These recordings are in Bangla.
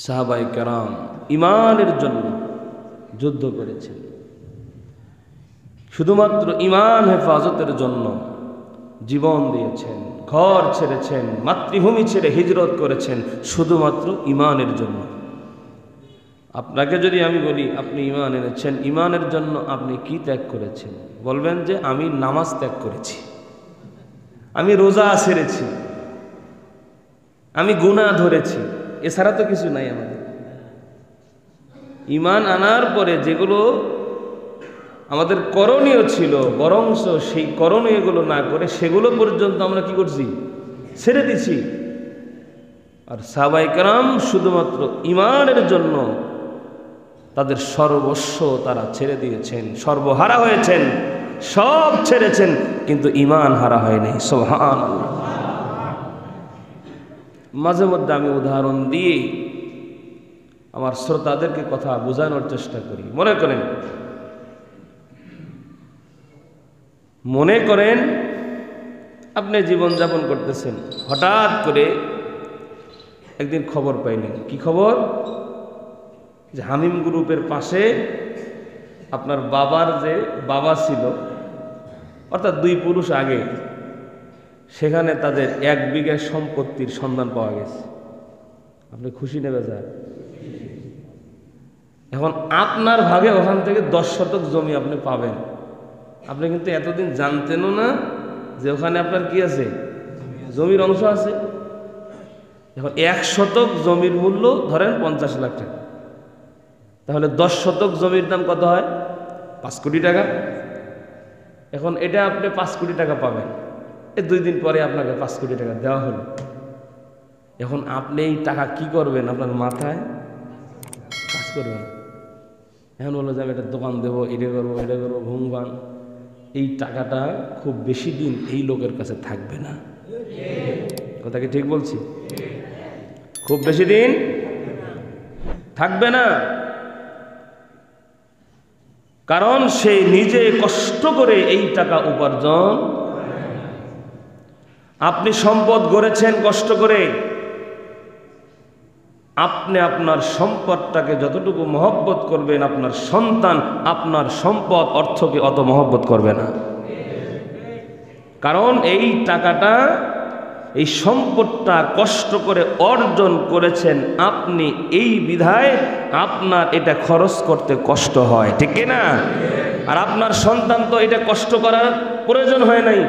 সাহাবায়ে কেরাম ঈমানের জন্য যুদ্ধ করেছেন, শুধুমাত্র ঈমান হেফাজতের জন্য জীবন দিয়েছেন, ঘর ছেড়েছেন, মাতৃভূমি ছেড়ে হিজরত করেছেন শুধুমাত্র ঈমানের জন্য। আপনাকে যদি আমি বলি আপনি ঈমান এনেছেন, ঈমানের জন্য আপনি কি ত্যাগ করেছেন? বলবেন যে আমি নামাজ ত্যাগ করেছি, আমি রোজা ছেড়েছি, আমি গুনাহ ধরেছি, এছাড়া তো কিছু নাই আমাদের। ঈমান আনার পরে যেগুলো আমাদের করণীয় ছিল, বরঞ্চ সেই করণীয়গুলো না করে সেগুলো পর্যন্ত আমরা কি করছি? ছেড়ে দিছি। আর সাহাবায়ে কেরাম শুধুমাত্র ঈমানের জন্য তাদের সর্বস্ব তারা ছেড়ে দিয়েছেন, সর্বহারা হয়েছেন, সব ছেড়েছেন, কিন্তু ঈমান হারা হয়নি। সুবহানাল্লাহ। মাঝে মধ্যে আমি উদাহরণ দিয়ে আমার শ্রোতাদেরকে কথা বোঝানোর চেষ্টা করি। মনে করেন আপনি জীবনযাপন করতেছেন, হঠাৎ করে একদিন খবর পাইলেন। কি খবর? যে হামিম গ্রুপের পাশে আপনার বাবার যে বাবা ছিল, অর্থাৎ 2 পুরুষ আগে, সেখানে তাদের 1 বিঘা সম্পত্তির সন্ধান পাওয়া গেছে। আপনি খুশি নেবে যায়? এখন আপনার ভাগে ওখান থেকে 10 শতক জমি আপনি পাবেন। আপনি কিন্তু এতদিন জানতেনও না যে ওখানে আপনার কি আছে, জমির অংশ আছে। এখন 1 শতক জমির মূল্য ধরেন 50 লাখ টাকা, তাহলে 10 শতক জমির দাম কত হয়? 5 কোটি টাকা। এখন এটা আপনি 5 কোটি টাকা পাবেন, 2 দিন পরে আপনাকে 5 কোটি টাকা দেওয়া হলো। এখন আপনি এই টাকা কি করবেন? আপনার মাথায় কাজ করবেন। এখন বললো যে আমি একটা দোকান দেবো, এটা করবো, ঘুম ভাঙ। এই টাকাটা খুব বেশি দিন এই লোকের কাছে থাকবে না। কথা কি ঠিক বলছি? খুব বেশি দিন থাকবে না, কারণ সে নিজে কষ্ট করে এই টাকা উপার্জন। আপনি সম্পদ গড়েছেন কষ্ট করে, আপনি আপনার সম্পদটাকে যতটুকু মহব্বত করবেন, আপনার সন্তান আপনার সম্পদ অর্থকে অত মহব্বত করবে না। কারণ এই টাকাটা, এই সম্পদটা কষ্ট করে অর্জন করেছেন আপনি, এই বিধায় আপনার এটা খরচ করতে কষ্ট হয়, ঠিক না? আর আপনার সন্তান তো এটা কষ্ট করার প্রয়োজন হয় নাই,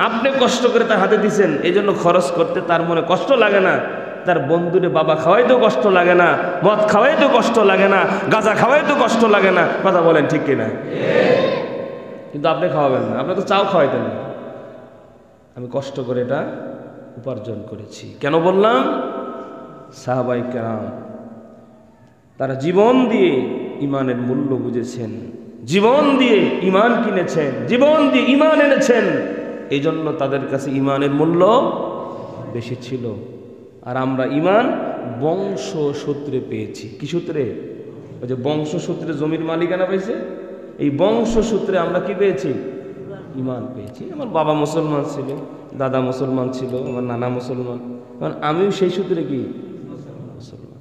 আপনি কষ্ট করে তার হাতে দিয়েছেন, এই জন্য খরচ করতে তার মনে কষ্ট লাগে না। তার বন্ধুরে বাবা খাওয়াইতেও কষ্ট লাগে না, মদ খাওয়াইতেও কষ্ট লাগে না, গাঁজা খাওয়াইতেও কষ্ট লাগে না। কথা বলেন ঠিক কিনা? কিন্তু আপনি খাওয়াবেন না, আপনি তো চাও খাওয়াইতেন না। আমি কষ্ট করে এটা উপার্জন করেছি। কেন বললাম? সাহাবায়ে কেরাম তারা জীবন দিয়ে ঈমানের মূল্য বুঝেছেন, জীবন দিয়ে ঈমান কিনেছেন, জীবন দিয়ে ঈমান এনেছেন। এই জন্য তাদের কাছে ঈমানের মূল্য বেশি ছিল। আর আমরা ঈমান বংশসূত্রে পেয়েছি। কি সূত্রে? ওই যে বংশসূত্রে জমির মালিকানা পেয়েছে, এই বংশসূত্রে আমরা কি পেয়েছি? ঈমান পেয়েছি। আমার বাবা মুসলমান ছিল, দাদা মুসলমান ছিল, আমার নানা মুসলমান, কারণ আমিও সেই সূত্রে কি মুসলমান।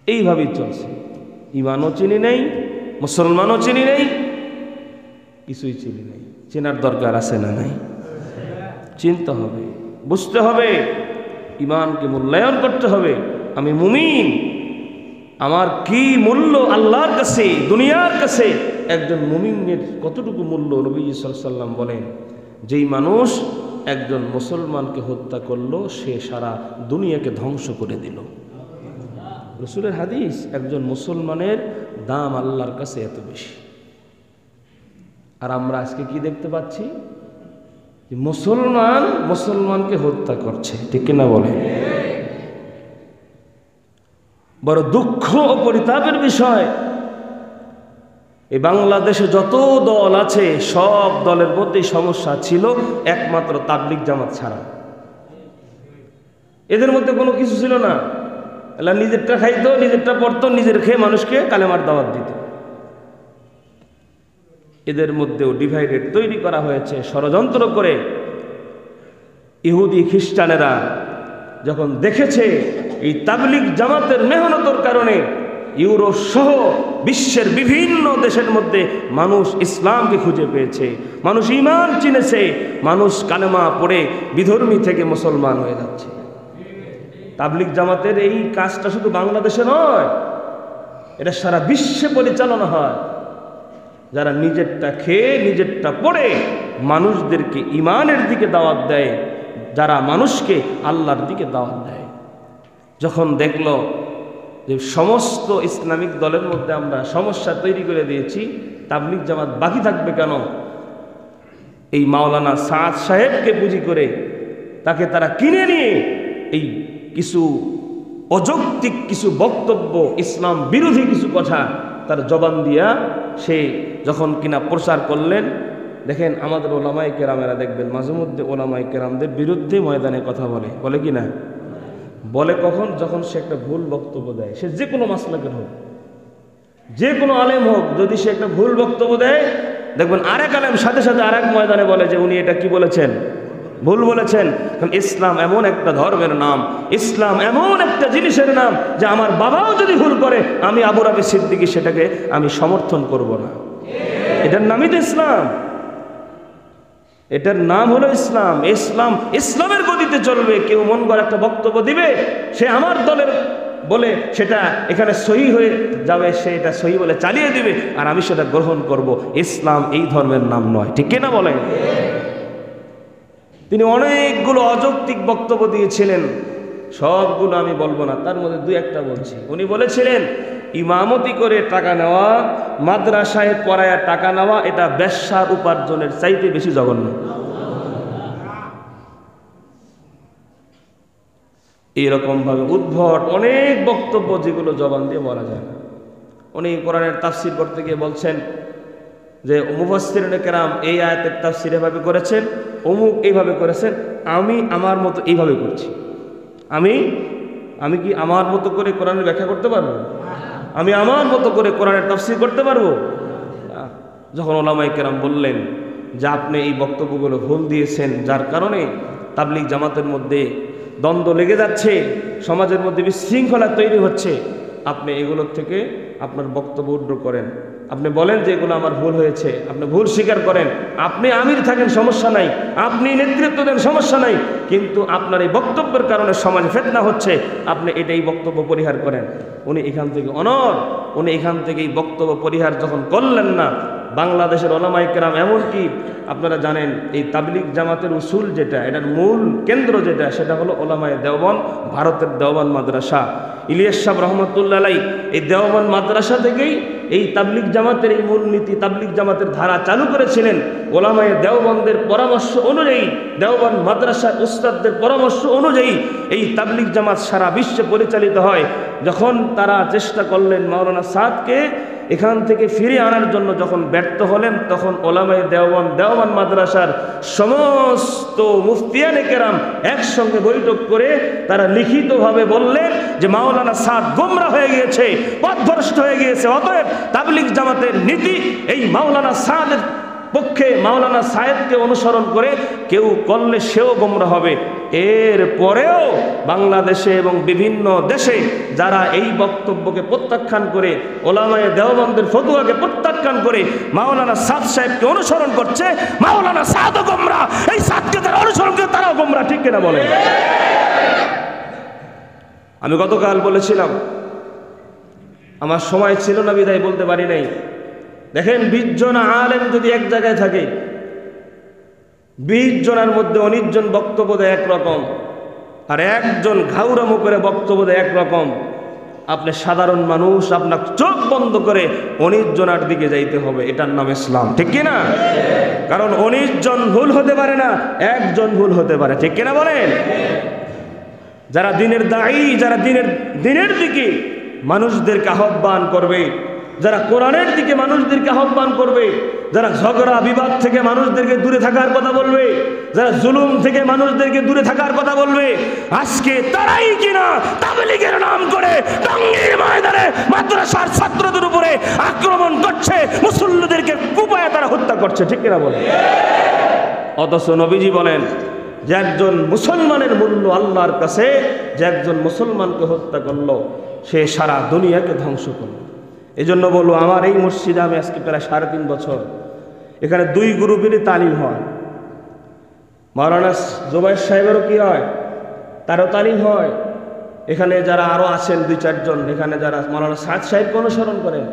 এইভাবেই চলছে। ঈমানও চিনি নেই, মুসলমানও চিনি নেই, কিছুই চিনি নেই। চেনার দরকার আছে না নাই? চিনতে হবে, বুঝতে হবে, ঈমানকে মূল্যায়ন করতে হবে। আমি মুমিন, আমার কি মূল্য আল্লাহর কাছে, দুনিয়ার কাছে। একজন মুমিনের কতটুকু মূল্য? নবী সাল্লাল্লাহু আলাইহি ওয়াসাল্লাম বলেন, যেই মানুষ একজন মুসলমানকে হত্যা করলো, সে সারা দুনিয়াকে ধ্বংস করে দিল। রাসূলের হাদিস। একজন মুসলমানের দাম আল্লাহর কাছে এত বেশি। আর আমরা আজকে কি দেখতে পাচ্ছি? মুসলমান মুসলমানকে হত্যা করছে, ঠিক কিনা বলে? বড় দুঃখ ও পরিতাপের বিষয়, এই বাংলাদেশে যত দল আছে সব দলের মধ্যেই সমস্যা ছিল, একমাত্র তাবলীগ জামাত ছাড়া। এদের মধ্যে কোনো কিছু ছিল না। আল্লাহ নিজেরটা খাইতো, নিজেরটা পড়তো, নিজের খেয়ে মানুষকে কালেমার দাওয়াত দিত। এদের মধ্যেও ডিভাইডেড তৈরি করা হয়েছে ষড়যন্ত্র করে। ইহুদি খ্রিস্টানেরা যখন দেখেছে এই তাবলিগ জামাতের মেহনতের কারণে ইউরোপ সহ বিশ্বের বিভিন্ন দেশের মধ্যে মানুষ ইসলামকে খুঁজে পেয়েছে, মানুষ ঈমান চিনেছে, মানুষ কালেমা পড়ে বিধর্মী থেকে মুসলমান হয়ে যাচ্ছে। তাবলিগ জামাতের এই কাজটা শুধু বাংলাদেশে নয়, এটা সারা বিশ্বে পরিচালনা হয়। যারা নিজেরটা খেয়ে নিজেরটা পড়ে মানুষদেরকে ঈমানের দিকে দাওয়াত দেয়, যারা মানুষকে আল্লাহর দিকে দাওয়াত দেয়। যখন দেখলো যে সমস্ত ইসলামিক দলের মধ্যে আমরা সমস্যা তৈরি করে দিয়েছি, তাবলিগ জামাত বাকি থাকবে কেন, এই মাওলানা সাদ সাহেবকে পুঁজি করে তাকে তারা কিনে নিয়ে এই কিছু অযৌক্তিক কিছু বক্তব্য, ইসলাম বিরোধী কিছু কথা তার জবান দিয়া সে যখন কিনা প্রচার করলেন, দেখেন আমাদের ওলামায়ে কেরামেরা দেখবেন মাঝে মধ্যে ওলামায়ে কেরামদের বিরুদ্ধে ময়দানে কথা বলে কি না? বলে কখন? যখন সে একটা ভুল বক্তব্য দেয়। সে যে কোনো মাসলাকের হোক, যে কোনো আলেম হোক, যদি সে একটা ভুল বক্তব্য দেয়, দেখবেন আরেক আলেম সাথে সাথে আরেক ময়দানে বলে যে উনি এটা কি বলেছেন, ভুল বলেছেন। কারণ ইসলাম এমন একটা ধর্মের নাম, ইসলাম এমন একটা জিনিসের নাম যে আমার বাবাও যদি ভুল করে, আমি আবু রাবি সিদ্দিকী সেটাকে আমি সমর্থন করব না। এটার নামই তো ইসলাম, এটার নাম হলো ইসলাম। ইসলাম ইসলামের গতিতে চলবে। কেউ মন করে একটা বক্তব্য দিবে, সে আমার দলের বলে সেটা এখানে সহি হয়ে যাবে, সে এটা সহি বলে চালিয়ে দিবে, আর আমি সেটা গ্রহণ করব। ইসলাম এই ধর্মের নাম নয়, ঠিক কিনা বলেন? তিনি অনেকগুলো অযৌক্তিক বক্তব্য দিয়েছিলেন, সবগুলো আমি বলবো না, তার মধ্যে দুই একটা বলছি। উনি বলেছিলেন ইমামতি করে টাকা নেওয়া, মাদ্রাসায় পড়ায় টাকা নেওয়া, এটা ব্যবসার উপার্জনের চাইতে বেশি জঘন্য। এইরকম ভাবে উদ্ভট অনেক বক্তব্য যেগুলো জবান দিয়ে বলা যায় না। উনি কোরআনের তাফসির করতে গিয়ে বলছেন যে মুফাসসিরিনে কেরাম এই আয়াতের তাফসির এভাবে করেছেন, অমুক এইভাবে করেছেন, আমি আমার মতো এইভাবে করছি। আমি কি আমার মতো করে কোরআনের ব্যাখ্যা করতে পারবো? আমি আমার মতো করে কোরআনের তাফসীর করতে পারবো? যখন ওলামায়ে কেরাম বললেন যে আপনি এই বক্তব্যগুলো ভুল দিয়েছেন, যার কারণে তাবলিগ জামাতের মধ্যে দ্বন্দ্ব লেগে যাচ্ছে, সমাজের মধ্যে বিশৃঙ্খলা তৈরি হচ্ছে, আপনি এগুলোর থেকে আপনার বক্তব্য উদ্র করেন, আপনি বলেন যে এগুলো আমার ভুল হয়েছে, আপনি ভুল স্বীকার করেন, আপনি আমির থাকেন সমস্যা নাই, আপনি নেতৃত্ব দেন সমস্যা নাই, কিন্তু আপনার এই বক্তব্যের কারণে সমাজে ফিতনা হচ্ছে, আপনি এটাই বক্তব্য পরিহার করেন। উনি এখান থেকে উনি এখান থেকে এই বক্তব্য পরিহার যখন করলেন না, বাংলাদেশের ওলামায়ে কেরাম, এমনকি আপনারা জানেন এই তাবলিগ জামাতের উসুল যেটা, এটার মূল কেন্দ্র যেটা, সেটা হলো ওলামায়ে দেওবন্দ, ভারতের দেওবন্দ মাদ্রাসা। ইলিয়াস সাহেব রহমতুল্লাহ আলাইহি এই দেওবন্দ মাদ্রাসা থেকেই এই তাবলিগ জামাতের এই মূলনীতি, তাবলিগ জামাতের ধারা চালু করেছিলেন। ওলামায়ে দেওবন্দের পরামর্শ অনুযায়ী, দেওবন্দ মাদ্রাসার উস্তাদদের পরামর্শ অনুযায়ী এই তাবলিগ জামাত সারা বিশ্বে পরিচালিত হয়। যখন তারা চেষ্টা করলেন মাওলানা সাদকে এখান থেকে ফিরে আনার জন্য, যখন ব্যর্থ হলেন, তখন ওলামায়ে দেওবন্দ মাদ্রাসার সমস্ত মুফতিয়ানে কেরাম একসঙ্গে বৈঠক করে তারা লিখিতভাবে বললেন যে মাওলানা সাদ গোমরা হয়ে গিয়েছে, পথভ্রষ্ট হয়ে গিয়েছে, অতএব তাবলিগ জামাতের নীতি এই মাওলানা সাদের পক্ষে, মাওলানা সায়েদকে অনুসরণ করে কেউ করলে সেও গোমরা হবে। এর পরেও বাংলাদেশে এবং বিভিন্ন দেশে যারা এই বক্তব্যকে প্রত্যাখ্যান করে, ওলামায়ে দেওবন্দের ফতোয়াকে প্রত্যাখ্যান করে মাওলানা সাদ সাহেবকে অনুসরণ করছে, মাওলানা সাদও গোমরা, এই সাদকে যারা অনুসরণ করে তারাও গোমরা, ঠিক কিনা বলে? আমি গতকাল বলেছিলাম, আমার সময় ছিল না বিধায় বলতে পারি নাই। দেখেন 20 জন আলেম যদি এক জায়গায় থাকে, 20 জনের মধ্যে 19 জন বক্তব্য দেয় একরকম, আর একজন ঘাউরামো করে বক্তব্য দেয় একরকম, আপনি সাধারণ মানুষ আপনার চোখ বন্ধ করে 19 জনের দিকে যাইতে হবে। এটার নাম ইসলাম, ঠিক কিনা? কারণ 19 জন ভুল হতে পারে না, একজন ভুল হতে পারে, ঠিক কিনা বলেন? যারা দিনের দায়ী, যারা দিনের দিকে মানুষদেরকে আহ্বান করবে, যারা কোরআনের দিকে মানুষদেরকে আহ্বান করবে, যারা ঝগড়া বিবাদ থেকে মানুষদেরকে দূরে থাকার কথা বলবে, যারা জুলুম থেকে মানুষদেরকে দূরে থাকার কথা বলবে, আজকে তারাই কিনা তাবলীগের নাম করে টঙ্গীর ময়দানে মাদ্রাসার ছাত্রদের উপরে আক্রমণ করছে, মুসল্লিদেরকে কুপায়ে তারা হত্যা করছে, ঠিক কিনা বলে? অথচ নবীজি বলেন যে একজন মুসলমানের মূল্য আল্লাহর কাছে, যে একজন মুসলমানকে হত্যা করলো সে সারা দুনিয়াকে ধ্বংস করলো। এই জন্য বলবো, আমার এই মসজিদে আমি আজকে প্রায় 3.5 বছর, এখানে 2 গ্রুপেরই তালিম হয়। মাওলানা জুবাইর সাহেবেরও কি হয়, তারও তালিম হয়। এখানে যারা আরও আছেন 2-4 জন, এখানে যারা মাওলানা সাদ সাহেবকে অনুসরণ করেন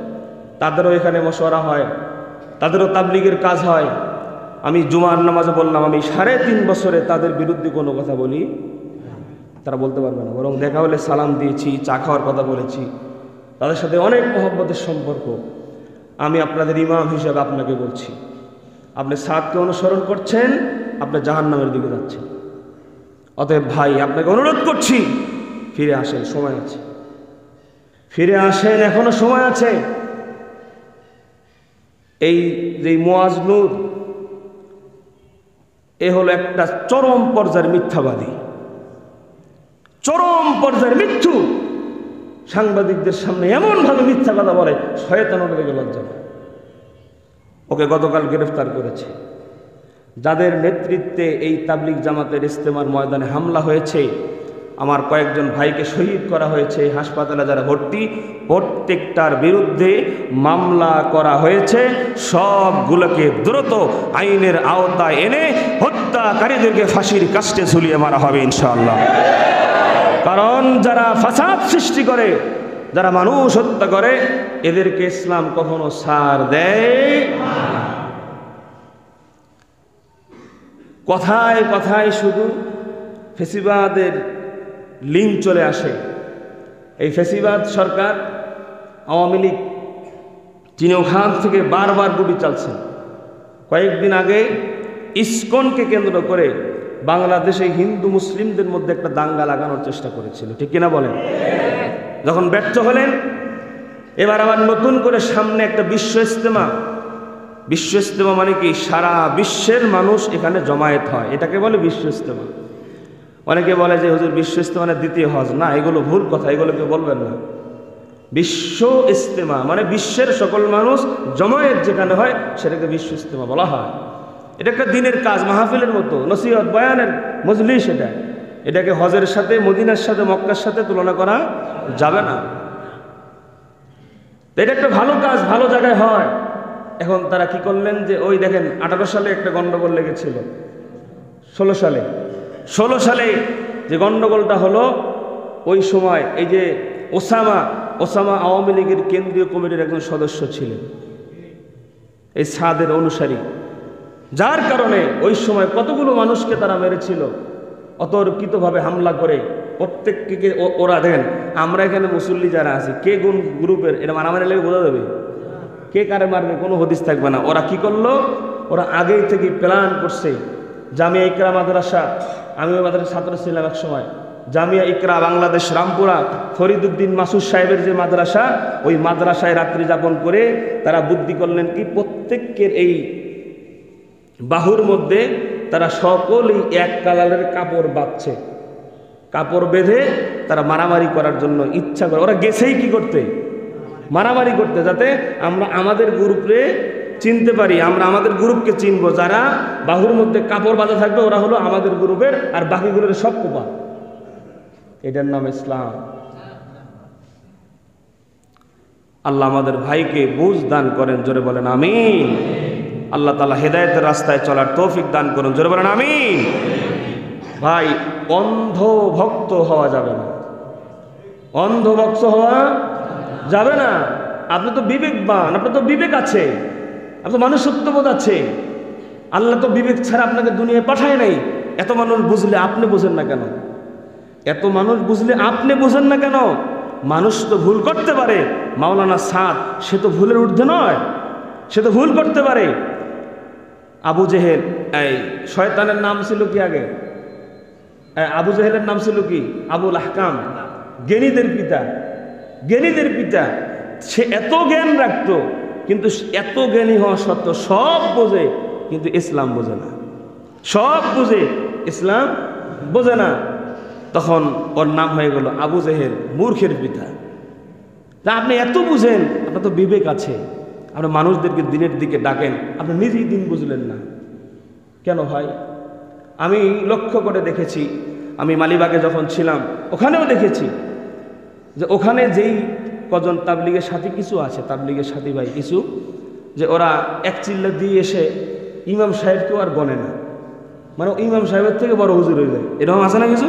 তাদেরও এখানে মশওয়ারা হয়, তাদেরও তাবলিগের কাজ হয়। আমি জুমার নামাজে বললাম, আমি 3.5 বছরে তাদের বিরুদ্ধে কোনো কথা বলি তারা বলতে পারবে না, বরং দেখা হলে সালাম দিয়েছি, চা খাওয়ার কথা বলেছি, তাদের সাথে অনেক মহব্বতের সম্পর্ক। আমি আপনাদের ইমাম হিসেবে আপনাকে বলছি, আপনি সাদকে অনুসরণ করছেন, আপনি জাহান্নামের দিকে যাচ্ছেন। অতএব ভাই, আপনাকে অনুরোধ করছি, ফিরে আসেন, সময় আছে, ফিরে আসেন, এখনো সময় আছে। এই যে মুয়াজ নূর, এ হলো একটা চরম পর্যায়ের মিথ্যাবাদী, চরম পর্যায়ের মিথ্যু। সাংবাদিকদের সামনে এমনভাবে মিথ্যা কথা বলে, শয়তান ওর দিকে লজ্জা পায়। ওকে গতকাল গ্রেফতার করেছে। যাদের নেতৃত্বে এই তাবলিগ জামাতের ইজতেমার ময়দানে হামলা হয়েছে, আমার কয়েকজন ভাইকে শহীদ করা হয়েছে, হাসপাতালে যারা ভর্তি, প্রত্যেকটার বিরুদ্ধে মামলা করা হয়েছে। সবগুলোকে দ্রুত আইনের আওতায় এনে হত্যাকারীদেরকে ফাঁসির কাস্টে ঝুলিয়ে মারা হবে ইনশাআল্লাহ। কারণ যারা ফাসাদ সৃষ্টি করে, যারা মানুষ হত্যা করে, এদেরকে ইসলাম কখনো ছাড় দেয় না। কথায় কথায় শুধু ফেসিবাদের লিঙ্ক চলে আসে। এই ফেসিবাদ সরকার, আওয়ামী লীগ, তিনি ওখান থেকে বারবার গুলি চালছেন। কয়েকদিন আগে ইসকনকে কেন্দ্র করে বাংলাদেশে হিন্দু মুসলিমদের মধ্যে একটা দাঙ্গা লাগানোর চেষ্টা করেছিল, ঠিক কিনা বলেন? যখন ব্যর্থ হলেন, এবার আবার নতুন করে সামনে একটা বিশ্ব ইজতেমা। বিশ্ব ইজতেমা মানে কি? সারা বিশ্বের মানুষ এখানে জমায়েত হয়, এটাকে বলে বিশ্ব ইজতেমা। অনেকে বলে যে হুজুর বিশ্ব ইজতেমা মানে দ্বিতীয় হজ। না, এগুলো ভুল কথা, এগুলো কেউ বলবেন না। বিশ্ব ইজতেমা মানে বিশ্বের সকল মানুষ জমায়েত যেখানে হয় সেটাকে বিশ্ব ইজতেমা বলা হয়। এটা একটা দিনের কাজ, মাহফিলের মতো, নসিহত বয়ানের মজলিস। এটাকে হজের সাথে, মদিনার সাথে, মক্কার সাথে তুলনা করা যাবে না। এটা একটা ভালো কাজ, ভালো জায়গায় হয়। এখন তারা কি করলেন যে, ওই দেখেন 18 সালে একটা গন্ডগোল লেগেছিল, 16 সালে যে গন্ডগোলটা হলো, ওই সময় এই যে ওসামা আওয়ামী লীগের কেন্দ্রীয় কমিটির একজন সদস্য ছিলেন, এই সাদের অনুসারী, যার কারণে ওই সময় কতগুলো মানুষকে তারা মেরেছিল অতর্কিতভাবে হামলা করে। প্রত্যেককে ওরা দেখেন, আমরা এখানে মুসল্লি যারা আছি, কে কোন গ্রুপের, এটা মারামারি লেগে বোঝা যাবে, কে কারে মারবে, কোনো হদিস থাকবে না। ওরা কি করলো, ওরা আগেই থেকে প্ল্যান করছে। জামিয়া ইকরা মাদ্রাসা, আমি ওই মাদ্রাসার ছাত্র ছিলাম এক সময়, জামিয়া ইকরা বাংলাদেশ রামপুরা, ফরিদুদ্দিন মাসুদ সাহেবের যে মাদ্রাসা, ওই মাদ্রাসায় রাত্রি যাপন করে তারা বুদ্ধি করলেন কি, প্রত্যেকের এই বাহুর মধ্যে তারা সকলেই এক কালারের কাপড় বাঁধছে, কাপড় বেঁধে তারা মারামারি করার জন্য ইচ্ছা করে। ওরা গেছেই কি করতে, মারামারি করতে, যাতে আমরা আমাদের গ্রুপে চিনতে পারি, আমরা আমাদের গ্রুপকে চিনবো। যারা বাহুর মধ্যে কাপড় বাঁধা থাকবে ওরা হলো আমাদের গ্রুপের, আর বাকিগুলোর সব কোপা। এটার নাম ইসলাম। আল্লাহ আমাদের ভাইকে বুঝ দান করেন, জোরে বলেন আমিন। আল্লাহ তাআলা হেদায়েতের রাস্তায় চলার তৌফিক দান করুন, জোরে বলেন আমিন। ভাই, অন্ধ ভক্ত হওয়া যাবে না, অন্ধ ভক্ত হওয়া যাবে না। আপনি তো বিবেকবান, আপনার তো বিবেক আছে, আপনার তো মানুষত্ববোধ আছে। আল্লাহ তো বিবেক ছাড়া আপনাকে দুনিয়ায় পাঠায় নাই। এত মানুষ বুঝলে আপনি বুঝেন না কেন? এত মানুষ বুঝলে আপনি বুঝেন না কেন? মানুষ তো ভুল করতে পারে। মাওলানা সাদ, সে তো ভুলের ঊর্ধ্বে নয়, সে তো ভুল করতে পারে। আবু জেহেল, এই শয়তানের নাম ছিল কি আগে? আবু জেহেলের নাম ছিল কি? আবুল আহকাম, জ্ঞানীদের পিতা, জ্ঞানীদের পিতা। সে এত জ্ঞান রাখতো, কিন্তু এত জ্ঞানী হওয়া সত্ত্বেও সব বোঝে, কিন্তু ইসলাম বোঝে না। সব বুঝে, ইসলাম বোঝে না। তখন ওর নাম হয়ে গেল আবু জেহেল, মূর্খের পিতা। তা আপনি এত বুঝেন, আপনার তো বিবেক আছে, আপনি মানুষদেরকে দিনের দিকে ডাকেন, আপনি নিজেই দিন বুঝলেন না কেন ভাই? আমি লক্ষ্য করে দেখেছি, আমি মালিবাগে যখন ছিলাম ওখানেও দেখেছি যে ওখানে যেই কজন তাবলিগের সাথী কিছু আছে, তাবলিগের সাথী ভাই কিছু, যে ওরা এক চিল্লা দিয়ে এসে ইমাম সাহেবকেও আর গণে না, মানে ইমাম সাহেবের থেকে বড় হুজুর হয়ে যায়, এরকম আছে না কিছু?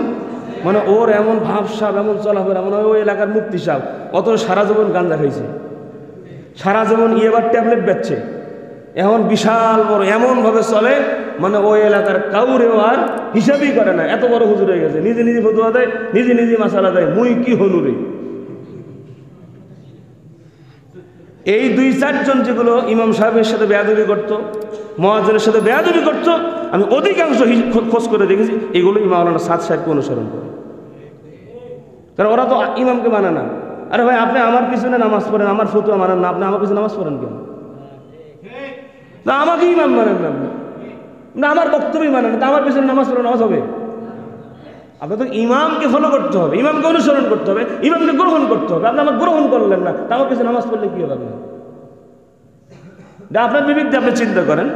মানে ওর এমন ভাব সাপ, এমন চলাফেরা, মানে ওই এলাকার মুক্তি সাপ, অত সারা জীবন গাঁজা খাইছে, সারা জীবন ইয়েবার ট্যাবলেট বেচছে, এখন বিশাল বড় এমনভাবে চলে, মানে ওই এলাকার কাউরেও আর হিসাবই করে না, এত বড় হুজুর হয়ে গেছে, নিজে নিজে ফতুয়া দেয়, নিজে নিজে মাসালা দেয়, মুই কি হনুরে। এই 2-4 জন যেগুলো ইমাম সাহেবের সাথে বেয়াদবি করতো, মুয়াজ্জিনের সাথে বেয়াদবি করতো, আমি অধিকাংশ খোঁজ করে দেখেছি এগুলোই মাওলানা সাদ সাহেবকে অনুসরণ করে। কারণ ওরা তো ইমামকে মানে না। আরে ভাই, আপনি আমার পিছনে নামাজ পড়েন, আমার ফতুয়া মানেন না, আপনি আমার পিছনে নামাজ পড়েন কেন? না আমাকে ইমাম মানেন না, আপনি না আমার বক্তব্যই মানেন না, আমার পিছনে নামাজ পড়ে নামাজ হবে? আপনার তো ইমামকে ফলো করতে হবে, ইমামকে অনুসরণ করতে হবে, ইমামকে গ্রহণ করতে হবে। আপনি আমার গ্রহণ করলেন না, তা আমার পিছনে নামাজ পড়লে কি হবে? আপনার বিবেক দিয়ে আপনি চিন্তা করেন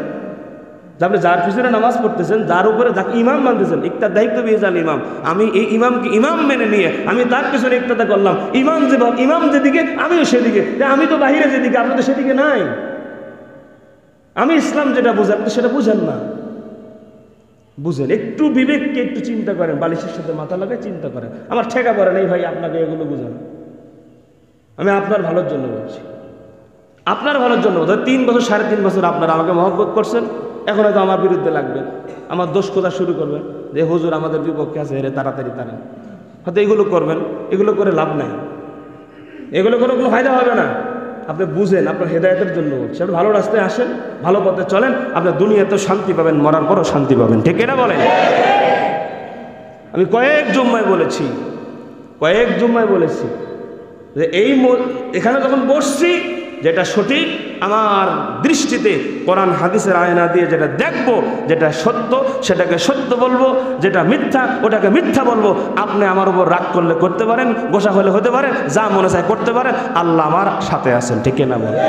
যে আপনি যার পিছনে নামাজ পড়তেছেন, যার উপরে যাকে ইমাম মানতেছেন, ইকতার দায়িত্ব দিয়ে যান ইমাম, আমি এই ইমামকে ইমাম মেনে নিয়ে আমি তার পিছনে ইকতাদা করলাম, ইমাম যেদিকে আমিও সেদিকে, আমি তো বাহিরে যেদিকে, আপনি তো সেদিকে নাই। আমি ইসলাম যেটা বুঝি আপনি সেটা বুঝেন না, বুঝেন। একটু বিবেককে একটু চিন্তা করেন, বালিশের সাথে মাথা লাগায় চিন্তা করেন। আমার ঠেকা পড়ে নেই ভাই আপনাকে এগুলো বুঝান, আমি আপনার ভালোর জন্য বলছি, আপনার ভালোর জন্য। 3 বছর 3.5 বছর আপনারা আমাকে মহব্বত করছেন, এখন হয়তো আমার বিরুদ্ধে লাগবে, আমার দোষ খোঁজা শুরু করবেন যে হুজুর আমাদের বিপক্ষে আছে, এরে তাড়াতাড়ি তাড়ান, হয়তো এগুলো করবেন। এগুলো করে লাভ নাই, এগুলো করে কোনো ফায়দা হবে না। আপনি বুঝেন, আপনার হেদায়েতের জন্য বলছি, আপনি ভালো রাস্তায় আসেন, ভালো পথে চলেন, আপনার দুনিয়াতেও শান্তি পাবেন, মরার পরও শান্তি পাবেন, ঠিক না বলেন? আমি কয়েক জুম্মায় বলেছি যে এখানে যখন বসছি, যেটা সঠিক আমার দৃষ্টিতে কোরআন হাদিসের আয়না দিয়ে যেটা দেখব, যেটা সত্য সেটাকে সত্য বলবো, যেটা মিথ্যা ওটাকে মিথ্যা বলবো। আপনি আমার উপর রাগ করলে করতে পারেন, গোসা হলে হতে পারে, যা মনে চায় করতে পারেন, আল্লাহ আমার সাথে আছেন, ঠিক না বলেন?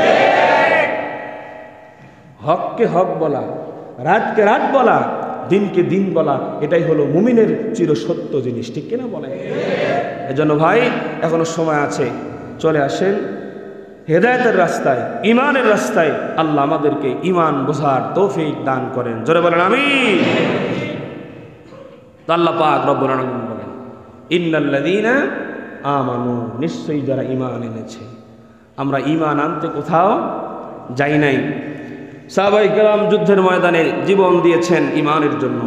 হককে হক বলা, রাতকে রাত বলা, দিনকে দিন বলা, এটাই হলো মুমিনের চিরসত্য জিনিস, ঠিক কিনা বলেন? এজন্য ভাই এখনো সময় আছে, চলে আসেন হেদায়েতের রাস্তায়, ইমানের রাস্তায়। আল্লাহ আমাদেরকে ইমান বোঝার তৌফিক দান করেন, জোরে বলেন আমিন। আল্লাহ পাক রব্বুল আলামিন বলেন, ইন্নাল্লাযীনা আমানু, নিশ্চয়ই যারা ঈমান এনেছে। আমরা ঈমান আনতে কোথাও যাই নাই। সাহাবায়ে কেরাম যুদ্ধের ময়দানে জীবন দিয়েছেন ঈমানের জন্য।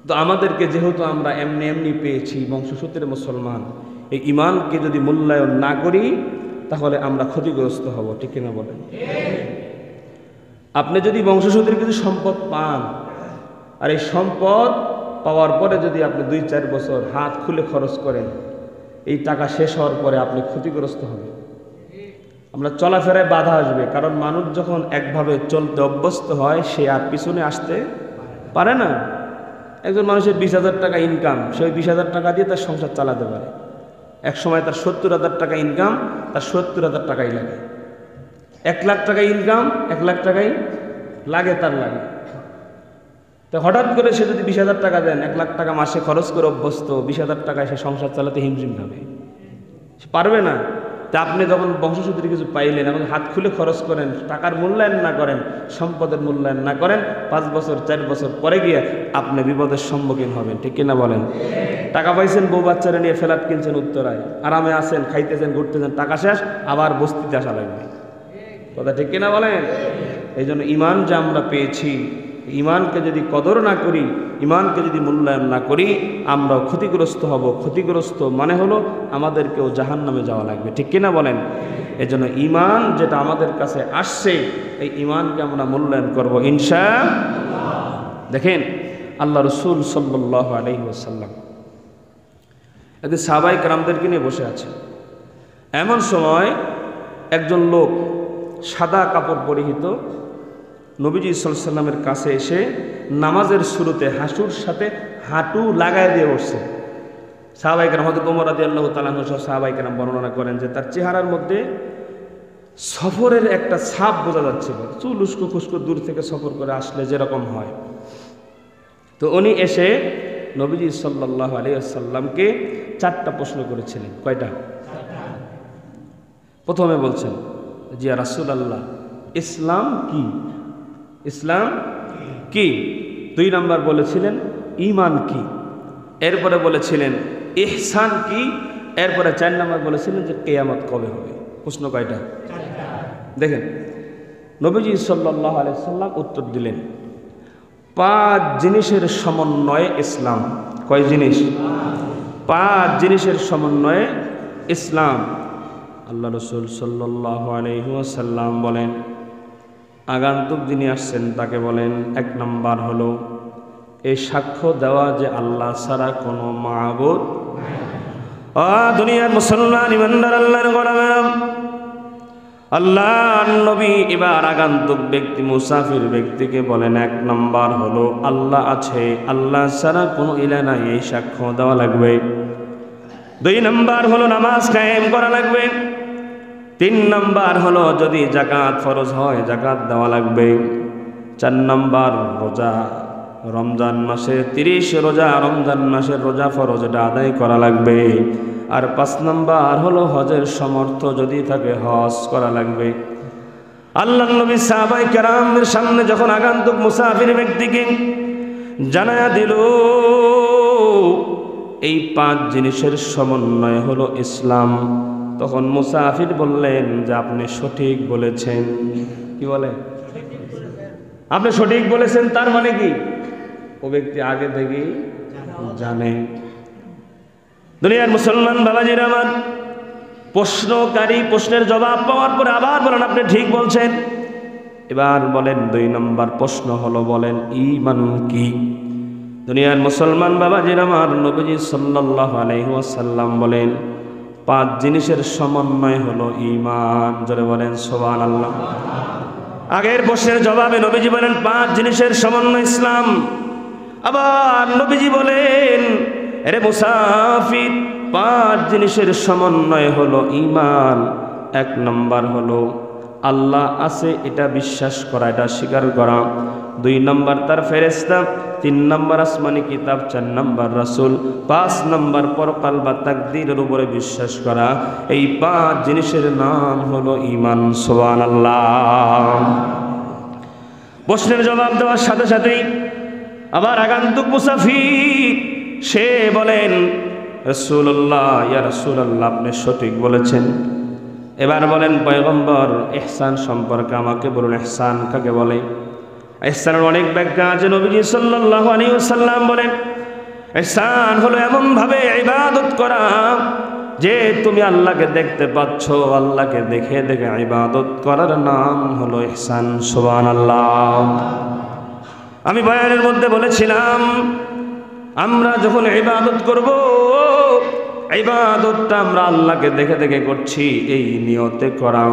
তো আমাদেরকে যেহেতু আমরা এমনি এমনি পেয়েছি, বংশসূত্রে মুসলমান, এই ঈমানকে যদি মূল্যায়ন না করি তাহলে আমরা ক্ষতিগ্রস্ত হব, ঠিক না বলেন? আপনি যদি বংশসূত্রে কিছু সম্পদ পান, আর এই সম্পদ পাওয়ার পরে যদি আপনি 2-4 বছর হাত খুলে খরচ করেন, এই টাকা শেষ হওয়ার পরে আপনি ক্ষতিগ্রস্ত হবেন। আমরা চলাফেরায় বাধা আসবে, কারণ মানুষ যখন একভাবে চলতে অভ্যস্ত হয় সে আর পিছনে আসতে পারে না। একজন মানুষের 20,000 টাকা ইনকাম, সে ওই 20,000 টাকা দিয়ে তার সংসার চালাতে পারে। এক সময় তার 70,000 টাকা ইনকাম, তার 70,000 টাকাই লাগে। 1 লাখ টাকা ইনকাম, 1 লাখ টাকাই লাগে, তার লাগে। তো হঠাৎ করে সে যদি 20,000 টাকা দেন, 1 লাখ টাকা মাসে খরচ করে অভ্যস্ত, 20,000 টাকায় সে সংসার চালাতে হিমশিম খাবে, সে পারবে না। তা আপনি যখন বংশসূত্রে কিছু পাইলেন, এখন হাত খুলে খরচ করেন, টাকার মূল্যায়ন না করেন, সম্পদের মূল্যায়ন না করেন, 5 বছর 4 বছর পরে গিয়ে আপনি বিপদের সম্মুখীন হবেন, ঠিক কিনা বলেন? টাকা পাইছেন, বউ বাচ্চারা নিয়ে ফ্ল্যাট কিনছেন উত্তরায়, আরামে আছেন, খাইতেছেন, ঘুরতেছেন, টাকা শেষ, আবার বস্তিতে আসা লাগবে, কথা ঠিক কিনা বলেন? এই জন্য ঈমান যা আমরা পেয়েছি, ঈমানকে যদি কদর না করি, ঈমানকে যদি মূল্যায়ন না করি, আমরাও ক্ষতিগ্রস্ত হব। ক্ষতিগ্রস্ত মানে হলো আমাদেরকেও জাহান্নামে যাওয়া লাগবে, ঠিক কিনা বলেন? এই জন্য ঈমান যেটা আমাদের কাছে আসছে, এই ঈমানকে আমরা মূল্যায়ন করব ইনশাআল্লাহ। দেখেন আল্লাহ রাসূল সাল্লাল্লাহু আলাইহি ওয়াসাল্লাম একদিন সাহাবায়ে কেরামদেরকে নিয়ে বসে আছে। এমন সময় একজন লোক সাদা কাপড় পরিহিত নবীজি সাল্লাল্লাহু আলাইহি ওয়াসাল্লামের কাছে এসে নামাজের শুরুতে হাঁটুর সাথে হাঁটু লাগায় দিয়ে বসছে। সাহাবায়ে কেরাম, হযরত ওমর রাদিয়াল্লাহু তাআলা আনহু সহ সাহাবায়ে কেরাম বর্ণনা করেন যে তার চেহারার মধ্যে সফরের একটা ছাপ বোঝা যাচ্ছিল। চুল উস্কো খুস্কো দূর থেকে সফর করে আসলে যেরকম হয় তো উনি এসে নবীজি সাল্লাল্লাহু আলাইহি ওয়াসাল্লামকে 4টা প্রশ্ন করেছিলেন। কয়টা? প্রথমে বলছেন, জি ইয়া রাসূলুল্লাহ, ইসলাম কি? ইসলাম কি? 2 নাম্বার বলেছিলেন ঈমান কি? এরপরে বলেছিলেন ইহসান কি? এরপরে 4 নাম্বার বলেছিলেন যে কিয়ামত কবে হবে। প্রশ্ন কয়টা? দেখেন নবীজি সাল্লাল্লাহু আলাইহি ওয়াসাল্লাম উত্তর দিলেন 5 জিনিসের সমন্বয়ে ইসলাম। কয় জিনিস? 5 জিনিসের সমন্বয়ে ইসলাম। আল্লাহ রাসূল সাল্লাল্লাহু আলাইহি ওয়াসাল্লাম বলেন, আগন্তুক যিনি আসছেন তাকে বলেন 1 নাম্বার হলো এই সাক্ষ্য দেওয়া যে আল্লাহ ছাড়া কোনো মাবুদ দুনিয়ার মুসলমান ইমানদার আল্লাহর গোলামেরা, আল্লাহর নবী এবার আগন্তুক ব্যক্তি মুসাফির ব্যক্তিকে বলেন 1 নাম্বার হলো আল্লাহ আছে, আল্লাহ ছাড়া কোনো ইলাহ নাই, এই সাক্ষ্য দেওয়া লাগবে। 2 নাম্বার হলো নামাজ কায়েম করা লাগবে। 3 নাম্বার হলো যদি যাকাত ফরজ হয় যাকাত দেওয়া লাগবে। 4 নাম্বার রোজা, রমজান মাসে 30 রোজা, রমজান মাসের রোজা ফরজ, এটা আদায় করা লাগবে। আর 5 নাম্বার হলো হজের সমর্থ যদি থাকে হজ করা লাগবে। আল্লাহর নবী সাহাবায়ে কেরামদের সামনে যখন আগন্তুক মুসাফির ব্যক্তিকে জানায়া দিল এই 5 জিনিসের সমন্বয় হলো ইসলাম, তখন মুসাফির বললেন যে আপনি সঠিক বলেছেন। কি বলে? আপনি সঠিক বলেছেন। তার মানে কি? ও ব্যক্তি আগে থেকেই জানে। দুনিয়ার মুসলমান বাবাজিরা আমার, প্রশ্নকারী প্রশ্নের জবাব পাওয়ার পরে আবার বলেন আপনি ঠিক বলছেন। এবার বলেন 2 নম্বর প্রশ্ন হলো বলেন ঈমান কি? দুনিয়ার মুসলমান বাবাজিরা আমার, নবীজি সাল্লাল্লাহু আলাইহি ওয়াসাল্লাম বলেন 5 জিনিসের সমন্বয় হলো ঈমান। জোরে বলেন সুবহানাল্লাহ। আগের প্রশ্নের জবাবে নবীজি বলেন 5 জিনিসের সমন্বয় ইসলাম। আবার নবীজি বলেন আরে মুসাফির 5 জিনিসের সমন্বয় হলো ঈমান। 1 নম্বর হলো আল্লাহ আছে এটা বিশ্বাস করা, এটা স্বীকার করা। 2 নম্বর তার ফেরেশতা, 3 নম্বর আসমানি কিতাব, 4 নম্বর রাসূল, 5 নম্বর পরকাল বা তাকদীরের উপরে বিশ্বাস করা। এই 5 জিনিসের নাম হলো ঈমান। সুবহানাল্লাহ। প্রশ্নের জবাব দেওয়ার সাথে সাথেই আবার আগন্তুক মুসাফির সে বলেন রাসূলুল্লাহ, ইয়া রাসূলুল্লাহ আপনি সঠিক বলেছেন। এবার বলেন পয়গম্বর ইহসান সম্পর্কে আমাকে বলুন, ইহসান কাকে বলে? ইহসানের অনেক ব্যাখ্যা আছে। নবীজি সাল্লাল্লাহু আলাইহি ওয়াসাল্লাম বলেন ইহসান হলো এমন ভাবে ইবাদত করা যে তুমি আল্লাহকে দেখতে পাচ্ছ, আল্লাহকে দেখে দেখে ইবাদত করার নাম হলো ইহসান। সুবহানাল্লাহ। আমি বয়ানের মধ্যে বলেছিলাম আমরা যখন ইবাদত করব, ইবাদতটা আমরা আল্লাহকে দেখে দেখে করছি এই নিয়তে করা,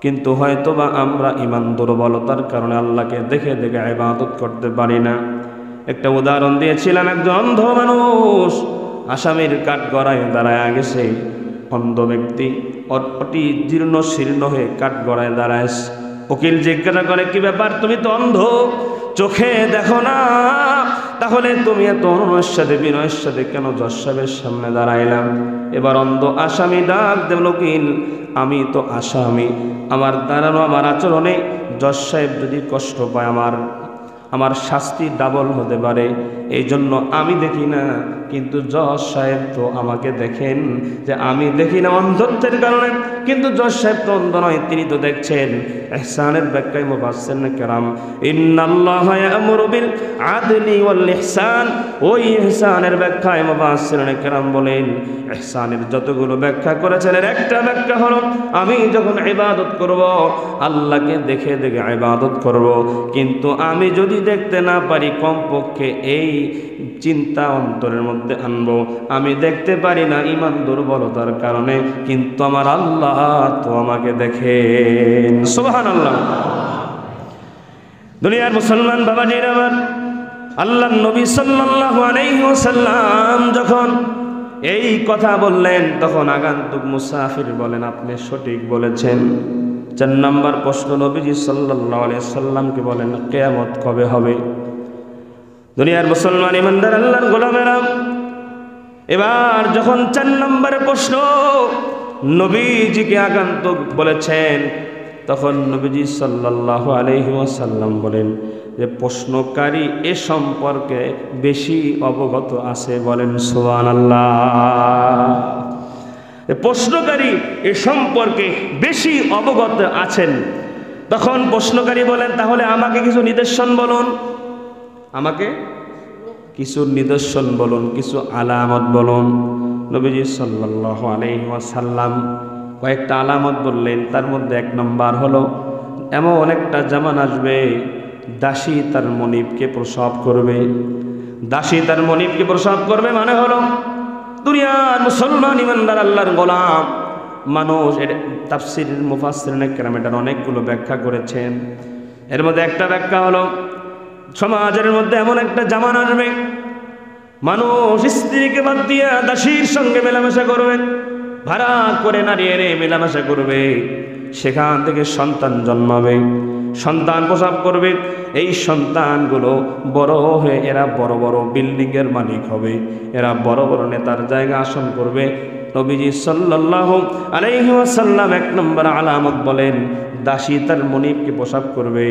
কিন্তু হয়তোবা আমরা ঈমান দুর্বলতার কারণে আল্লাহকে দেখে দেখে ইবাদত করতে পারি না। একটা উদাহরণ দিয়েছিলাম, একজন অন্ধ মানুষ আসামির কাঠগড়ায় দাঁড়ায় গেছে। অন্ধ ব্যক্তি অতি জীর্ণ শীর্ণ হয়ে কাঠগড়ায় দাঁড়ায়। উকিল জিজ্ঞাসা করে কি ব্যাপার, তুমি তো অন্ধ, চোখে দেখো না, তাহলে তুমি এত অনুনয়ের সাথে বিনয়ের সাথে কেন জজ সাহেবের সামনে দাঁড়াইলাম? এবার অন্ধ আসামি ডাক দেল, উকিল আমি তো আসামি, আমার দাঁড়ানো আমার আচরণে জজ সাহেব যদি কষ্ট পায় আমার শাস্তি ডাবল হতে পারে, এই জন্য আমি দেখি না, কিন্তু জজ সাহেব তো আমাকে দেখেন যে আমি দেখি না অন্ধত্বের কারণে, কিন্তু জজ সাহেব তো অন্ধ নয়, তিনি তো দেখছেন। ইহসানের ব্যাখ্যায় মুফাসসিরিন কেরাম ইন্নাল্লাহা ইয়া'মুরু বিল আদলি ওয়াল ইহসান, ওই ইহসানের ব্যাখ্যায় মুফাসসিরিন কেরাম বলেন ইহসানের যতগুলো ব্যাখ্যা করেছেন এর একটা ব্যাখ্যা হলো আমি যখন ইবাদত করব আল্লাহকে দেখে দেখে ইবাদত করব, কিন্তু আমি যদি দেখতে না পারি কমপক্ষে এই চিন্তা অন্তরের মধ্যে আনবো আমি দেখতে পারি না ঈমান দুর্বলতার কারণে, কিন্তু আমার আল্লাহ তো আমাকে দেখেন। সুবহানাল্লাহ। দুনিয়ার মুসলমান বাবাজিরা আমার, আল্লাহর নবী সাল্লাল্লাহু আলাইহি ওয়াসাল্লাম যখন এই কথা বললেন তখন আগন্তুক মুসাফির বলেন আপনি সঠিক বলেছেন। 4 নম্বর প্রশ্ন নবীজি সাল্লাল্লাহু আলাইহি ওয়াসাল্লামকে বলেন কিয়ামত কবে হবে? দুনিয়ার মুসলমান ইমানদার আল্লাহর গোলামেরা, এবার যখন 4 নম্বরে প্রশ্ন নবীজিকে আগন্তুক বলেছেন, তখন নবীজি সাল্লাল্লাহু আলাইহি ওয়াসাল্লাম বলেন যে প্রশ্নকারী এ সম্পর্কে বেশি অবগত আছে, বলেন সুবহানাল্লাহ। প্রশ্নকারী এ সম্পর্কে বেশি অবগত আছেন। তখন প্রশ্নকারী বলেন, তাহলে আমাকে কিছু নিদর্শন বলুন, আমাকে কিছু নিদর্শন বলুন, কিছু আলামত বলুন। নবীজি সাল্লাল্লাহু আলাইহি ওয়াসাল্লাম কয়েকটা আলামত বললেন। তার মধ্যে 1 নম্বর হলো, এমন একটা জামান আসবে দাসী তার মনিবকে প্রসব করবে। দাসী তার মনিবকে প্রসব করবে মানে হলো দুনিয়ার মুসলমান ইমানদার আল্লাহর গোলাম মানুষ। এর তাফসীরের মুফাসসিরিনে কেরাম এটার অনেকগুলো ব্যাখ্যা করেছেন। এর মধ্যে একটা ব্যাখ্যা হলো, সমাজের মধ্যে এমন একটা জামান আসবে মানুষ স্ত্রীকে বাদ দিয়ে দাসীর সঙ্গে মেলামেশা করবে, ভাড়া করে নারী এনে মেলামেশা করবে, সেখান থেকে সন্তান জন্মাবে, সন্তান প্রসব করবে। এই সন্তানগুলো বড় হয়ে এরা বড় বড় বিল্ডিংয়ের মালিক হবে, এরা বড় বড় নেতার জায়গা আসন করবে। নবীজি সাল্লাল্লাহু আলাইহি ওয়াসাল্লাম 1 নম্বর আলামত বলেন, দাসী তার মনিবকে প্রসব করবে,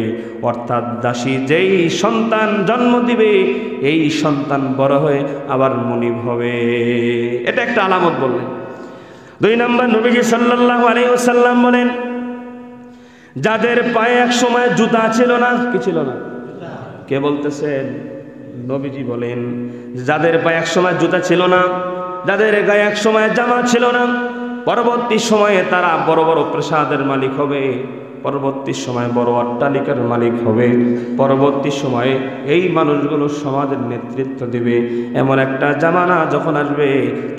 অর্থাৎ দাসী যেই সন্তান জন্ম দিবে এই সন্তান বড় হয়ে আবার মনিব হবে। এটা একটা আলামত বললেন। 2 নম্বর নবীজি সাল্লাল্লাহু আলাইহি ওয়াসাল্লাম বলেন, যাদের পায়ে এক সময় জুতা ছিল না, কি ছিল না? কে বলতেছেন? নবীজি বলেন, যাদের পায়ে এক সময় জুতা ছিল না, যাদের গায়ে এক সময় জামা ছিল না, পরবর্তী সময়ে তারা বড় বড় প্রাসাদের মালিক হবে, পরবর্তী সময়ে বড় অট্টালিকার মালিক হবে, পরবর্তী সময়ে এই মানুষগুলো সমাজের নেতৃত্ব দিবে। এমন একটা জামানা যখন আসবে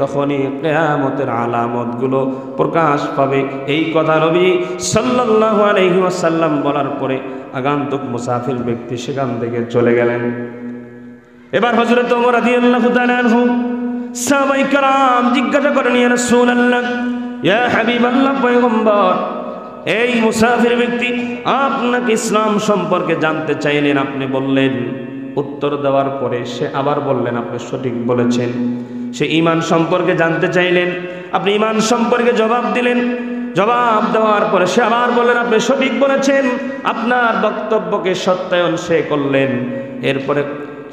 তখনই কিয়ামতের আলামতগুলো প্রকাশ পাবে। এই কথা নবী সাল্লাল্লাহু আলাইহি ওয়াসাল্লাম বলার পরে আগন্তুক মুসাফির ব্যক্তি সেখান থেকে চলে গেলেন। এবার হযরত ওমর রাদিয়াল্লাহু তাআলা আনহু সাহাবায়ে কেরাম জিজ্ঞাসা করেন, ইয়া রাসূলুল্লাহ, ইয়া হাবিবাল্লাহ, পয়গম্বর, এই মুসাফির ব্যক্তি আপনাকে ইসলাম সম্পর্কে জানতে চাইলেন, আপনি বললেন। উত্তর দেওয়ার পরে সে আবার বললেন, আপনি সঠিক বলেছেন। সে ঈমান সম্পর্কে জানতে চাইলেন, আপনি ঈমান সম্পর্কে জবাব দিলেন। জবাব দেওয়ার পরে সে আবার বললেন, আপনি সঠিক বলেছেন। আপনার বক্তব্যকে সত্যায়ন সে করলেন। এরপরে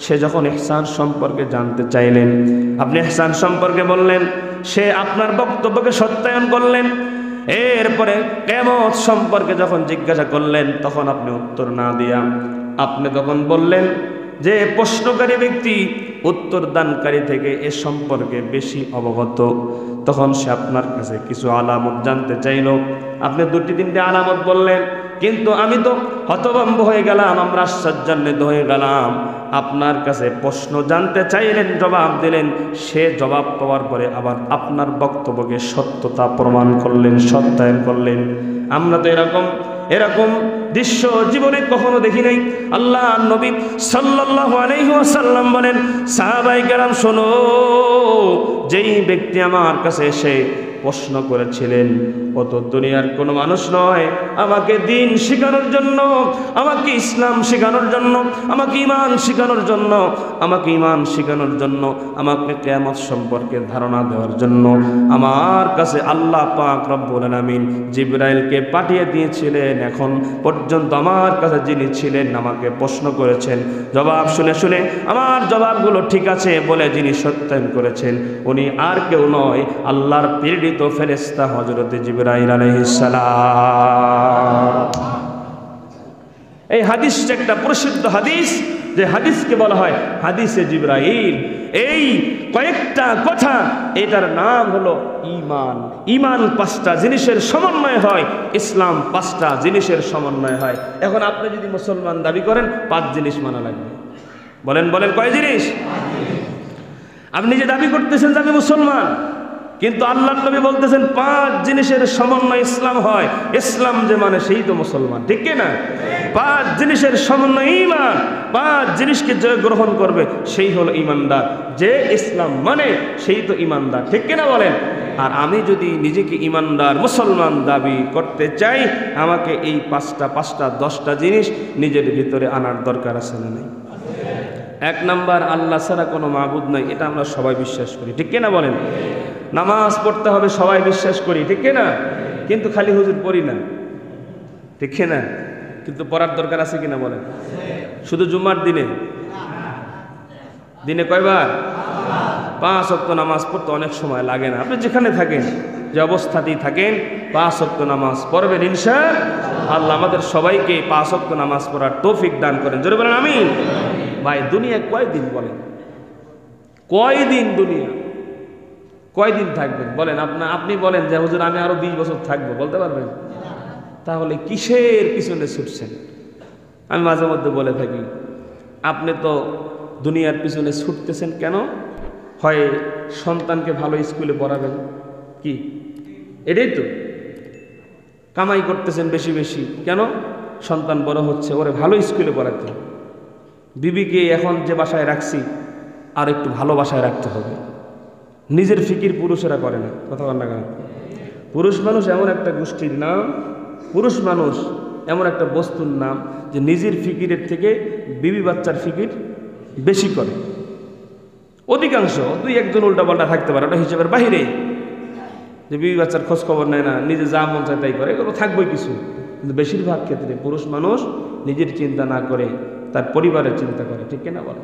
সে যখন ইহসান সম্পর্কে জানতে চাইলেন, আপনি ইহসান সম্পর্কে বললেন, সে আপনার বক্তব্যকে সত্যায়ন করলেন। এরপরে কিয়ামত সম্পর্কে যখন জিজ্ঞাসা করলেন তখন আপনি উত্তর না দিয়া আপনি তখন বললেন যে প্রশ্নকারী ব্যক্তি উত্তর দানকারী থেকে এ সম্পর্কে বেশি অবগত। তখন সে আপনার কাছে কিছু আলামত জানতে চাইল, আপনি 2-3টে আলামত বললেন, কিন্তু আমি তো হতভম্ব হয়ে গেলাম, আমরা আশ্চর্যান্বিত হয়ে গেলাম। আপনার কাছে প্রশ্ন জানতে চাইলেন, জবাব দিলেন, সে জবাব পাওয়ার পরে আবার আপনার বক্তব্যকে সত্যতা প্রমাণ করলেন, সত্যায়ন করলেন। আমরা তো এরকম দৃশ্য জীবনে কখনো দেখি নাই। আল্লাহ নবী সাল্লাল্লাহু আলাইহি ওয়াসাল্লাম বলেন, সাহাবায়ে কেরাম শোনো, যেই ব্যক্তি আমার কাছে এসে প্রশ্ন করেছিলেন ও তো দুনিয়ার কোনো মানুষ নয়, আমাকে দিন শেখানোর জন্য, আমাকে ইসলাম শেখানোর জন্য, আমাকে ঈমান শেখানোর জন্য, আমাকে কিয়ামত সম্পর্কে ধারণা দেওয়ার জন্য আমার কাছে আল্লাহ পাক রব্বুল আলামিন জিবরাইলকে পাঠিয়ে দিয়েছিলেন। এখন পর্যন্ত আমার কাছে যিনি ছিলেন, আমাকে প্রশ্ন করেছেন, জবাব শুনে শুনে আমার জবাবগুলো ঠিক আছে বলে যিনি সত্যায়ন করেছেন, উনি আর কেউ নয়, আল্লাহর প্রেরিত ফেরেশতা হযরত জিবরাইল আলাইহিস সালাম। এই হাদিসটা একটা প্রসিদ্ধ হাদিস, যে হাদিসকে বলা হয় হাদিসে জিবরাইল। এই কয়েকটা কথা, এটার নাম হলো ঈমান। ঈমান 5টা জিনিসের সমন্বয় হয়, ইসলাম 5টা জিনিসের সমন্বয় হয়। এখন আপনি যদি মুসলমান দাবি করেন 5 জিনিস মানা লাগবে। বলেন কয় জিনিস? আপনি যে দাবি করতেছেন যে আমি মুসলমান, কিন্তু আল্লাহর নবী বলতেছেন 5 জিনিসের সমন্বয় ইসলাম হয়। ইসলাম যে মানে সেই তো মুসলমান, ঠিক কি না? 5 জিনিসের সমন্বয় ঈমান। 5 জিনিসকে যে গ্রহণ করবে সেই হলো ঈমানদার। যে ইসলাম মানে সেই তো ঈমানদার, ঠিক কি না বলেন? আর আমি যদি নিজেকে ঈমানদার মুসলমান দাবি করতে চাই, আমাকে এই 5টা 10টা জিনিস নিজের ভিতরে আনার দরকার আছে না? নেই? এক নাম্বার, আল্লাহ ছাড়া কোনো মাবুদ নাই, এটা আমরা সবাই বিশ্বাস করি, ঠিক কিনা বলেন? নামাজ পড়তে হবে সবাই বিশ্বাস করি, ঠিক কিনা? কিন্তু খালি হুজুর পড়ি না, ঠিক কিনা? কিন্তু পড়ার দরকার আছে কিনা বলেন? শুধু জুম্মার দিনে? দিনে কয়বার? 5 ওয়াক্ত নামাজ পড়তে অনেক সময় লাগে না। আপনি যেখানে থাকেন, যে অবস্থাতেই থাকেন, 5 ওয়াক্ত নামাজ পড়বেন ইনশাআল্লাহ। আমাদের সবাইকে 5 ওয়াক্ত নামাজ পড়ার তৌফিক দান করেন, জোরে বলেন আমিন। ভাই, দুনিয়া কয়দিন বলেন? কয়দিন দুনিয়া? কয়দিন থাকবেন বলেন? আপনি বলেন যে হুজুর আমি আরো 20 বছর থাকবো, বলতে পারবেন? তাহলে কিসের পিছনে ছুটছেন? আমি মাঝে মধ্যে বলে থাকি, আপনি তো দুনিয়ার পিছনে ছুটতেছেন কেন? হয় সন্তানকে ভালো স্কুলে পড়াবেন, কি এটাই তো কামাই করতেছেন বেশি বেশি, কেন? সন্তান বড় হচ্ছে, ওরে ভালো স্কুলে পড়াতে। বিবিকে এখন যে বাসায় রাখছি আর একটু ভালো বাসায় রাখতে হবে। নিজের ফিকির পুরুষেরা করে না, কথা বল না কেন? পুরুষ মানুষ এমন একটা গোষ্ঠীর নাম, পুরুষ মানুষ এমন একটা বস্তুর নাম যে নিজের ফিকিরের থেকে বিবি বাচ্চার ফিকির বেশি করে। অধিকাংশ, 2-1 উল্টাপাল্টা থাকতে পারে, ওটা হিসেবের বাহিরে, যে বিবি বাচ্চার খোঁজ খবর নেয় না, নিজে যা মন চায় তাই করে, এগুলো থাকবেই কিছু। কিন্তু বেশিরভাগ ক্ষেত্রে পুরুষ মানুষ নিজের চিন্তা না করে তার পরিবারের চিন্তা করে, ঠিক কিনা বলে?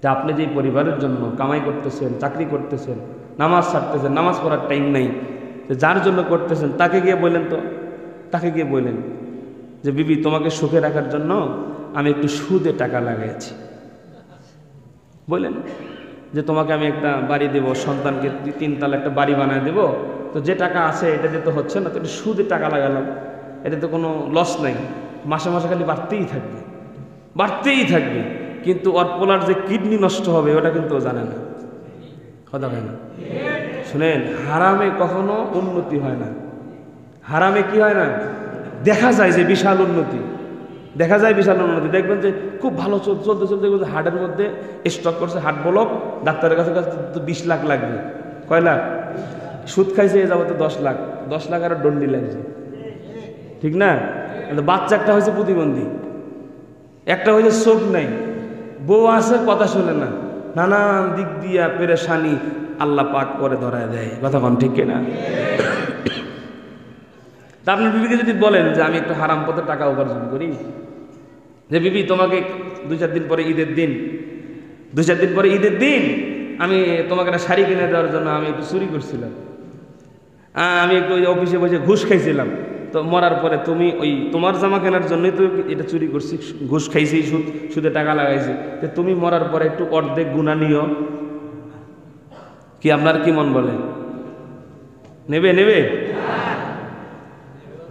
তা আপনি যেই পরিবারের জন্য কামাই করতেছেন, চাকরি করতেছেন, নামাজ ছাড়তেছেন, নামাজ পড়ার টাইম নাই, যার জন্য করতেছেন তাকে গিয়ে বললেন, তো তাকে গিয়ে বললেন যে বিবি তোমাকে সুখে রাখার জন্য আমি একটু সুদে টাকা লাগাইছি। বললেন যে তোমাকে আমি একটা বাড়ি দেব, সন্তানকে 3 তলা একটা বাড়ি বানায় দেব, তো যে টাকা আছে এটা দিয়ে তো হচ্ছে না, তো একটু সুদে টাকা লাগালাম, এটা তো কোনো লস নাই, মাসে মাসে খালি বাড়তেই থাকবে, বাড়তেই থাকবে। কিন্তু ওর পোলার যে কিডনি নষ্ট হবে ওটা কিন্তু ও জানে না, কথা হয় না। শুনেন, হারামে কখনো উন্নতি হয় না। হারামে কি হয় না? দেখা যায় যে বিশাল উন্নতি, দেখা যায় বিশাল উন্নতি। দেখবেন যে খুব ভালো চলতে চলতে দেখবেন হার্টের মধ্যে স্ট্রোক করছে, হার্ট ব্লক, ডাক্তারের কাছে তো 20 লাখ লাগবে। কয় লাখ? সুদ খাইছে এ যাবতে 10 লাখ, 10 লাখ আরো দণ্ডি লাগছে, ঠিক না? বাচ্চা একটা হয়েছে প্রতিবন্ধী, একটা হয়েছে চোখ নাই, বউ আছে কথা শোনে না, নানান দিক দিয়া পেরেশানি আল্লাহ পাক করে ধরায় দেয়, কথা কোন ঠিক কিনা? তা আপনি বিবিকে যদি বলেন যে আমি একটু হারাম পথে টাকা উপার্জন করি, যে বিবি তোমাকে 2-4 দিন পরে ঈদের দিন, 2-4 দিন পরে ঈদের দিন আমি তোমাকে একটা শাড়ি কিনে দেওয়ার জন্য আমি একটু চুরি করছিলাম, আমি একটু ওই অফিসে বসে ঘুষ খাইছিলাম, তো মরার পরে তুমি ওই তোমার জামা কেনার জন্যই তো এটা চুরি করছি, ঘুষ খাইছি, সুদে টাকা লাগাইছি, তো তুমি মরার পরে একটু অর্ধেক গুণা নিও, কি আপনার কি মন বলে? নেবে? নেবে?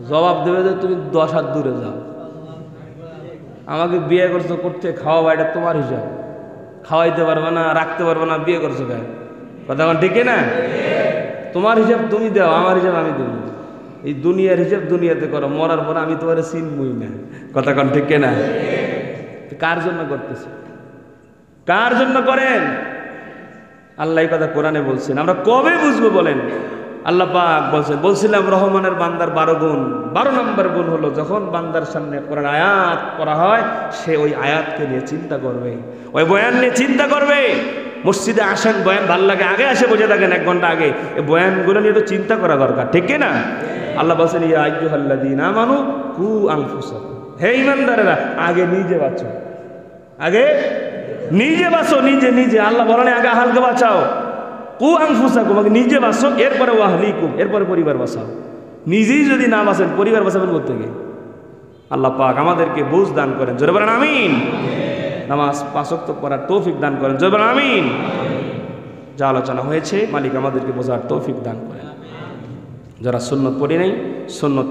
জবাব দেবে যে তুমি 10 হাত দূরে যাও, আমাকে বিয়ে করছো করতে খাওয়া, এটা তোমার হিসাব, খাওয়াইতে পারবে না, রাখতে পারবে না, বিয়ে করছো কেন? কথা বল ঠিক না? তোমার হিসাব তুমি দাও, আমার হিসাব আমি দেব। এই দুনিয়ার হিসাব দুনিয়াতে করো, মরার পরে আমি তোমার চিনবই না, কথা কন ঠিক না? কার জন্য করতেছে? কার জন্য করেন? আল্লাহ এই কথা কোরআনে বলছেন, আমরা কবে বুঝবো বলেন? আল্লাহ পাক বলছিলাম রহমানের বান্দার 12 গুণ, 12 নম্বর গুণ হলো যখন বান্দার সামনে কোরআন আয়াত পড়া হয় সে ওই আয়াতকে নিয়ে চিন্তা করবে, ওই বয়ান নিয়ে চিন্তা করবে। মসজিদে আসেন, বয়ান ভাল লাগে, আগে আসে বসে থাকেন 1 ঘন্টা আগে, এই বয়ানগুলো নিয়ে তো চিন্তা করা দরকার, ঠিক না? আল্লাহ বলছেন ইয়া আইয়ুহাল্লাযীনা আমানু কু আনফুসাকুম, হে ঈমানদারেরা আগে নিজে বাঁচো, আগে নিজে বাঁচো, নিজে নিজে। আল্লাহ বলেন আগে আহলকে বাঁচাও, কু আনফুসাকুম, আগে নিজে বাঁচো, এরপরে ওয়াহলিকুম, এরপরে পরিবার বাঁচাও। নিজেই যদি না বাঁচেন পরিবার বাঁচাবেন কোত্থেকে? আল্লাহ পাক আমাদেরকে বুঝ দান করেন, জোরে বলেন আমিন। নামাজ 5 ওয়াক্ত পড়ার তৌফিক দান করেন, জোরে বলেন আমিন। যা আলোচনা হয়েছে মালিক আমাদেরকে বোঝার তৌফিক দান করেন। যারা সুন্নত পড়ি নাই, সুন্নত